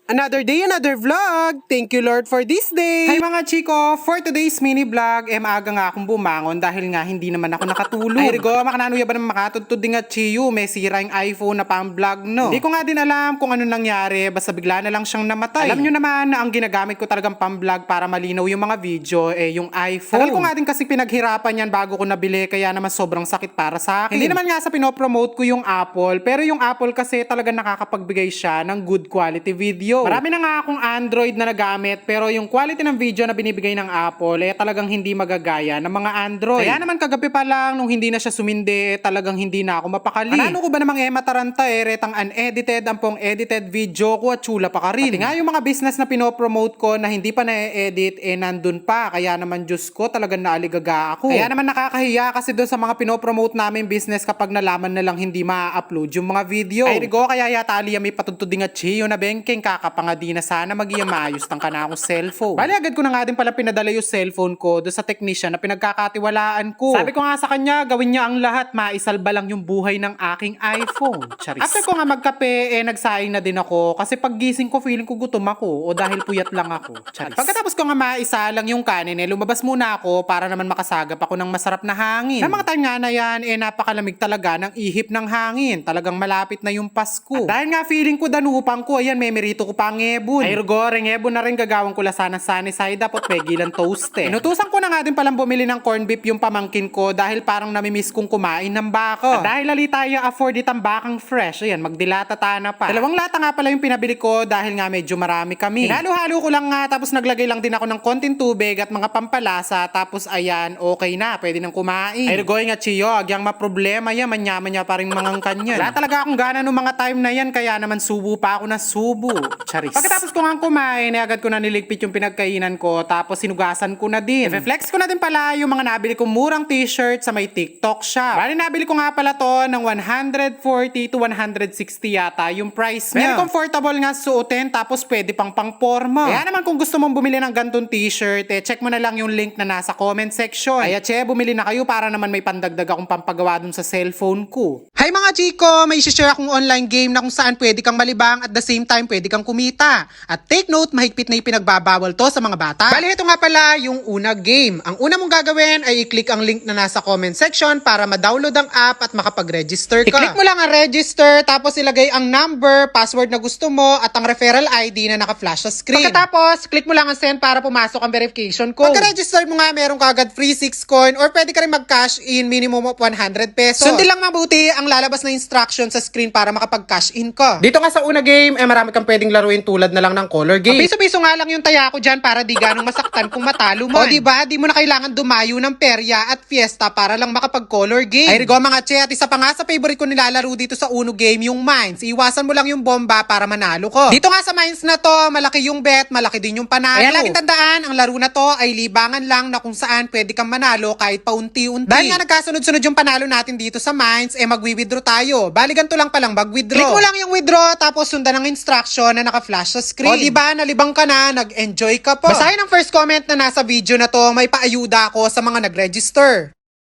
Another day, another vlog. Thank you Lord for this day. Hi mga chiko, for today's mini vlog, maaga nga akong bumangon dahil nga hindi naman ako nakatulog. Ay rigo, makananuya ba naman makatuntod din nga chiyo, may sira yung iPhone na pang vlog no. Hindi ko nga din alam kung ano nangyari, basta bigla na lang siyang namatay. Alam nyo naman na ang ginagamit ko talagang pang vlog para malinaw yung mga video, yung iPhone. Tagal ko nga din kasi pinaghirapan yan bago ko nabili, kaya naman sobrang sakit para sa akin. Hindi naman nga sa pinopromote ko yung Apple, pero yung Apple kasi talagang nakakapagbigay siya ng good quality video. Marami na nga akong Android na nagamit pero yung quality ng video na binibigay ng Apple talagang hindi magagaya ng mga Android. Kaya naman kagabi pa lang nung hindi na siya sumindi talagang hindi na ako mapakali. Ano ko ba namang mataranta retang unedited ang pong edited video ko at chula pa ka rin. Pati nga yung mga business na pinopromote ko na hindi pa na-edit nandun pa. Kaya naman Diyos ko talagang naaligaga ako. Kaya naman nakakahiya kasi doon sa mga pinopromote namin business kapag nalaman na lang hindi ma-upload yung mga video. Ay rigo kaya yata aliya may patuntod din at chiyo na bengking kakapangadi na sana magiyang maayos tang ka na akong cellphone. Bali agad ko na nga din pala pinadala yung cellphone ko doon sa technician na pinagkakatiwalaan ko. Sabi ko nga sa kanya gawin niya ang lahat, maisalba lang yung buhay ng aking iPhone. Charis. After ko nga magkape nagsaing na din ako kasi pag gising ko feeling ko gutom ako o dahil puyat lang ako. Charis. Pagkatapos ko nga maisa lang yung kanin lumabas muna ako para naman makasagap ako ng masarap na hangin. Sa mga time nga na yan napakalamig talaga ng ihip ng hangin. Talagang malapit na yung Pasko. At dahil nga feeling ko danupang ko, ayan may merito ko pa ngebon. Ay rego, ngebon na rin gagawang ko sana sunny side up at pegilan toast Inutusan ko na nga din palang bumili ng corn beef yung pamangkin ko dahil parang namimiss kong kumain ng bako. At dahil lali tayo afford itang bakang fresh, ayan magdilata na pa. 2 lata nga pala yung pinabili ko dahil nga medyo marami kami. Hinalo-halo ko lang nga tapos naglagay lang din ako ng konting tubig at mga pampalasa tapos ayan okay na, pwede nang kumain. Ay rego nga chiyo, agyang maproblema yan, manyaman niya pa rin mga kanyan. Wala talaga akong gana nung mga time na yan kaya naman subo pa ako na subo. Charis. Pagkatapos ko nga kumain, agad ko na niligpit yung pinagkainan ko tapos sinugasan ko na din. I-flex ko na din pala yung mga nabili kong murang t-shirt sa may TikTok shop. Bali nabili ko nga pala to ng 140 to 160 yata yung price niya. Very comfortable nga suotin tapos pwede pang pangporma. Kaya naman kung gusto mong bumili ng gantong t-shirt, check mo na lang yung link na nasa comment section. Ay bumili na kayo para naman may pandagdag akong pampagawa dun sa cellphone ko. Hi mga chiko, may share akong online game na kung saan pwede kang malibang at the same time pwede kang kumita. At take note, mahigpit na yung pinagbabawal to sa mga bata. Bali, ito nga pala yung una game. Ang una mong gagawin ay i-click ang link na nasa comment section para ma-download ang app at makapag-register ka. I-click mo lang ang register, tapos ilagay ang number, password na gusto mo, at ang referral ID na naka-flash sa screen. Pagkatapos, click mo lang ang send para pumasok ang verification code. Pagka-register mo nga, meron ka agad free 6 coin or pwede ka rin mag-cash in minimum of 100 pesos. Sundin lang mabuti ang lalabas na instruction sa screen para makapag-cash in ka. Dito nga sa una game, marami kang pwedeng laruin tulad na lang ng color game. Piso-piso nga lang yung taya ko dyan para di ganong masaktan kung matalo man. O diba, di mo na kailangan dumayo ng perya at fiesta para lang makapag-color game. Ay rigo mga che, at isa pa nga sa favorite ko nilalaro dito sa Uno game, yung mines. Iwasan mo lang yung bomba para manalo ko. Dito nga sa mines na to, malaki yung bet, malaki din yung panalo. Kaya laging tandaan, ang laro na to ay libangan lang na kung saan pwede kang manalo kahit paunti-unti. Dahil nga nagkasunod-sunod yung panalo natin dito sa mines, magwi-withdraw tayo. Bali ganito lang palang mag-withdraw. Click mo lang yung withdraw tapos sundan ang instruction na naka-flash sa screen. O diba, nalibang ka na, nag-enjoy ka po. Basahin ang first comment na nasa video na to, may paayuda ako sa mga nag-register.